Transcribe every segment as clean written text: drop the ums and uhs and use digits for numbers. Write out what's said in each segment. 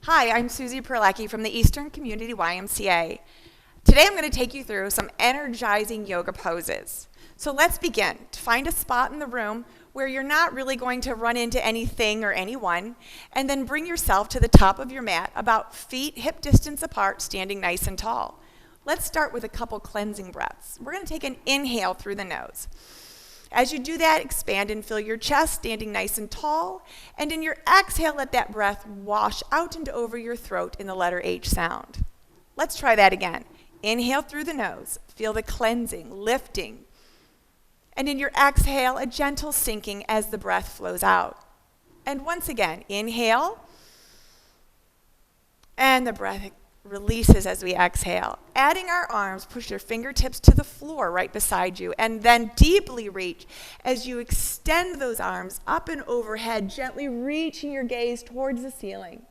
Hi, I'm Suzy Perlaky from the Eastern Community YMCA. Today I'm going to take you through some energizing yoga poses. So let's begin. To find a spot in the room where you're not really going to run into anything or anyone, and then bring yourself to the top of your mat about feet hip distance apart, standing nice and tall. Let's start with a couple cleansing breaths. We're going to take an inhale through the nose. As you do that, expand and fill your chest, standing nice and tall. And in your exhale, let that breath wash out and over your throat in the letter H sound. Let's try that again. Inhale through the nose. Feel the cleansing, lifting. And in your exhale, a gentle sinking as the breath flows out. And once again, inhale. And the breath releases as we exhale. Adding our arms, push your fingertips to the floor right beside you, and then deeply reach as you extend those arms up and overhead, gently reaching your gaze towards the ceiling.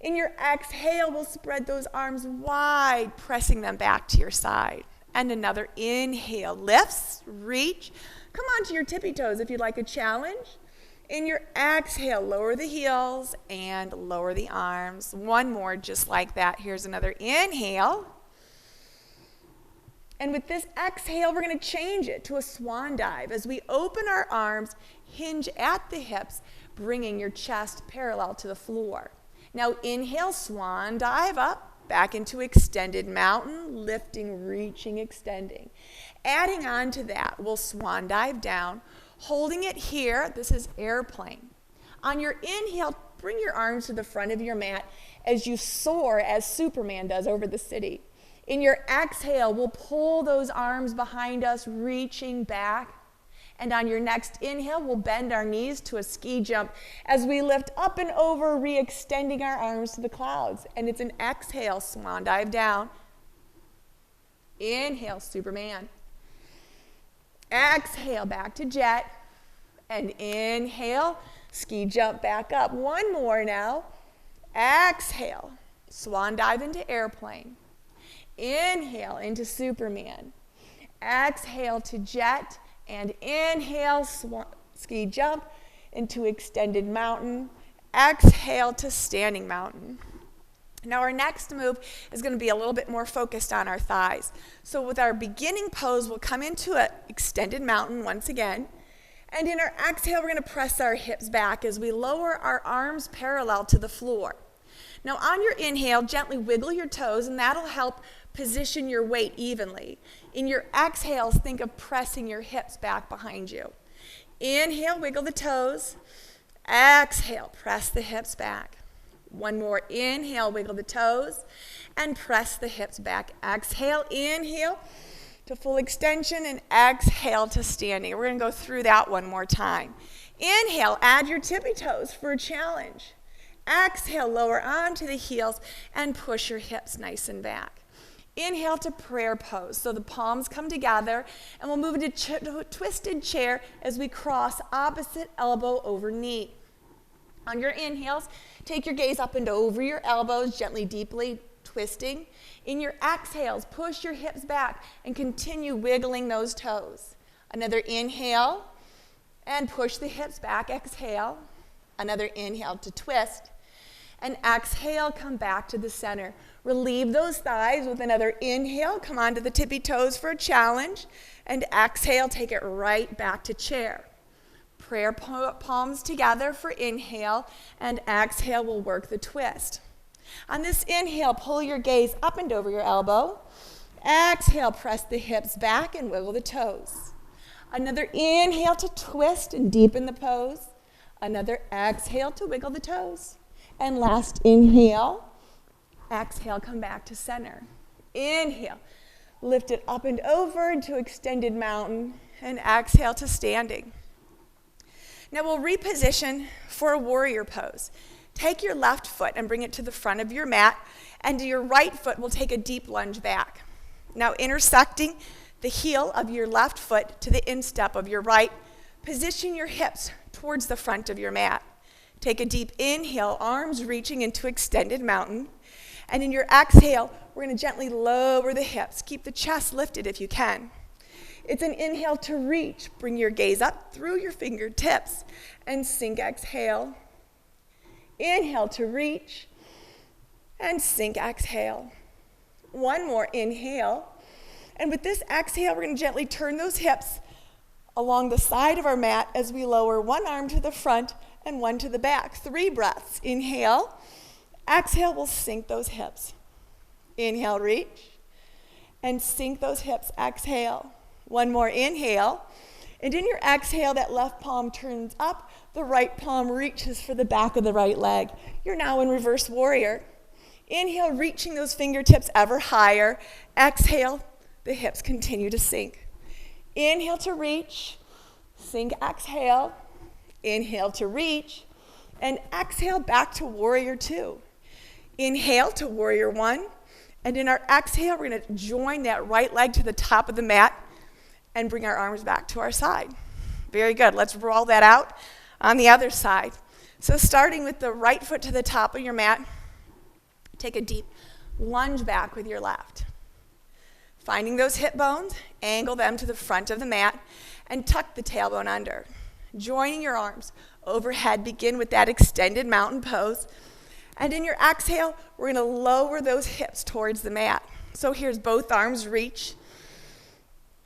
In your exhale, we'll spread those arms wide, pressing them back to your side. And another inhale, lifts, reach. Come onto your tippy toes if you'd like a challenge. In your exhale, lower the heels and lower the arms. One more just like that. Here's another inhale. And with this exhale, we're going to change it to a swan dive. As we open our arms, hinge at the hips, bringing your chest parallel to the floor. Now inhale, swan dive up, back into extended mountain, lifting, reaching, extending. Adding on to that, we'll swan dive down. Holding it here, this is airplane. On your inhale, bring your arms to the front of your mat as you soar as Superman does over the city. In your exhale, we'll pull those arms behind us, reaching back. And on your next inhale, we'll bend our knees to a ski jump as we lift up and over, re-extending our arms to the clouds. And it's an exhale, swan dive down. Inhale, Superman. Exhale, back to jet, and inhale, ski jump back up. One more now. Exhale, swan dive into airplane. Inhale into Superman. Exhale to jet, and inhale, ski jump into extended mountain. Exhale to standing mountain. Now our next move is going to be a little bit more focused on our thighs. So with our beginning pose, we'll come into an extended mountain once again. And in our exhale, we're going to press our hips back as we lower our arms parallel to the floor. Now on your inhale, gently wiggle your toes, and that'll help position your weight evenly. In your exhales, think of pressing your hips back behind you. Inhale, wiggle the toes. Exhale, press the hips back. One more inhale, wiggle the toes, and press the hips back. Exhale, inhale to full extension, and exhale to standing. We're going to go through that one more time. Inhale, add your tippy toes for a challenge. Exhale, lower onto the heels, and push your hips nice and back. Inhale to prayer pose. So the palms come together, and we'll move into a twisted chair as we cross opposite elbow over knee. On your inhales, take your gaze up and over your elbows, gently, deeply twisting. In your exhales, push your hips back and continue wiggling those toes. Another inhale, and push the hips back. Exhale. Another inhale to twist. And exhale, come back to the center. Relieve those thighs with another inhale. Come onto the tippy toes for a challenge. And exhale, take it right back to chair. Prayer palms together for inhale, and exhale, we'll work the twist. On this inhale, pull your gaze up and over your elbow. Exhale, press the hips back and wiggle the toes. Another inhale to twist and deepen the pose. Another exhale to wiggle the toes. And last inhale, exhale, come back to center. Inhale, lift it up and over into extended mountain, and exhale to standing. Now we'll reposition for a warrior pose. Take your left foot and bring it to the front of your mat, and your right foot will take a deep lunge back. Now intersecting the heel of your left foot to the instep of your right, position your hips towards the front of your mat. Take a deep inhale, arms reaching into extended mountain. And in your exhale, we're going to gently lower the hips. Keep the chest lifted if you can. It's an inhale to reach. Bring your gaze up through your fingertips and sink exhale. Inhale to reach. and sink, exhale. One more, inhale. And with this exhale, we're going to gently turn those hips along the side of our mat as we lower one arm to the front and one to the back. 3 breaths. Inhale. Exhale, we'll sink those hips. Inhale, reach. And sink those hips. Exhale. One more, inhale. And in your exhale, that left palm turns up. The right palm reaches for the back of the right leg. You're now in reverse warrior. Inhale, reaching those fingertips ever higher. Exhale, the hips continue to sink. Inhale to reach, sink, exhale. Inhale to reach, and exhale back to warrior 2. Inhale to warrior 1, and in our exhale, we're going to join that right leg to the top of the mat and bring our arms back to our side. Very good. Let's roll that out on the other side. So starting with the right foot to the top of your mat, take a deep lunge back with your left. Finding those hip bones, angle them to the front of the mat, and tuck the tailbone under. Joining your arms overhead, begin with that extended mountain pose. And in your exhale, we're going to lower those hips towards the mat. So here's both arms reach.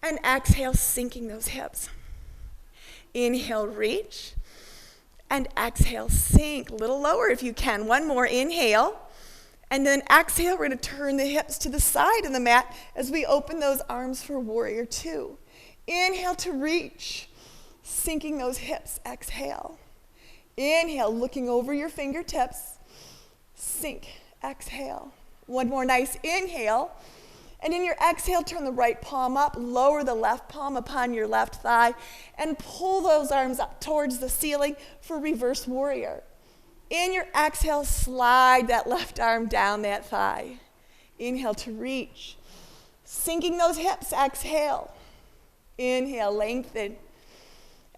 And exhale, sinking those hips. Inhale, reach. And exhale, sink. A little lower if you can. One more, inhale. And then exhale, we're going to turn the hips to the side of the mat as we open those arms for warrior 2. Inhale to reach, sinking those hips. Exhale. Inhale, looking over your fingertips. Sink. Exhale. One more nice inhale. And in your exhale, turn the right palm up, lower the left palm upon your left thigh, and pull those arms up towards the ceiling for reverse warrior. In your exhale, slide that left arm down that thigh. Inhale to reach. Sinking those hips, exhale. Inhale, lengthen.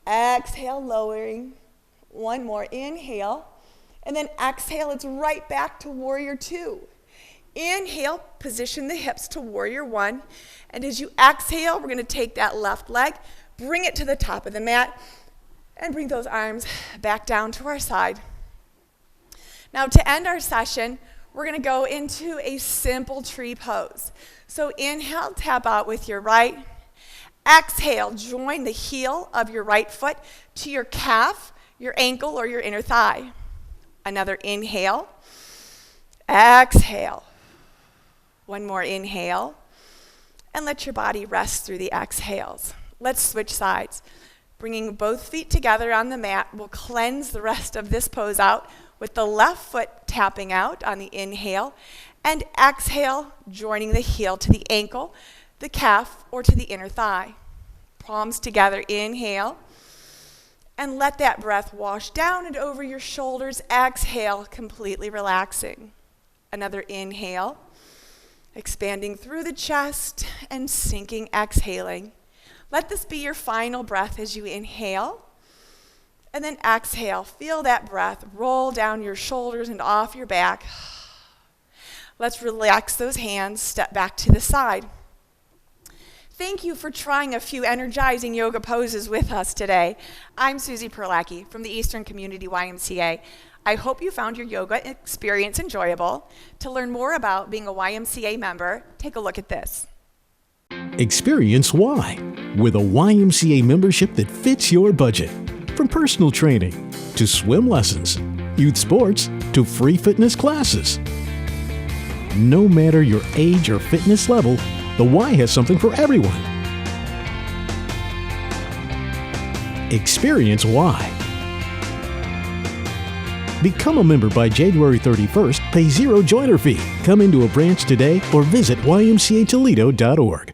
Exhale, lowering. One more, inhale. And then exhale, it's right back to warrior 2. Inhale, position the hips to warrior 1. And as you exhale, we're going to take that left leg, bring it to the top of the mat, and bring those arms back down to our side. Now to end our session, we're going to go into a simple tree pose. So inhale, tap out with your right. Exhale, join the heel of your right foot to your calf, your ankle, or your inner thigh. Another inhale. Exhale. One more inhale. And let your body rest through the exhales. Let's switch sides. Bringing both feet together on the mat, we'll cleanse the rest of this pose out with the left foot tapping out on the inhale, and exhale, joining the heel to the ankle, the calf, or to the inner thigh. Palms together, inhale, and let that breath wash down and over your shoulders. Exhale, completely relaxing. Another inhale, expanding through the chest and sinking, exhaling. Let this be your final breath as you inhale. And then exhale, feel that breath roll down your shoulders and off your back. Let's relax those hands, step back to the side. Thank you for trying a few energizing yoga poses with us today. I'm Suzy Perlaky from the Eastern Community YMCA. I hope you found your yoga experience enjoyable. To learn more about being a YMCA member, take a look at this. Experience why with a YMCA membership that fits your budget. From personal training to swim lessons, youth sports to free fitness classes. No matter your age or fitness level, the Y has something for everyone. Experience why. Become a member by January 31st. Pay $0 joiner fee. Come into a branch today or visit ymcatoledo.org.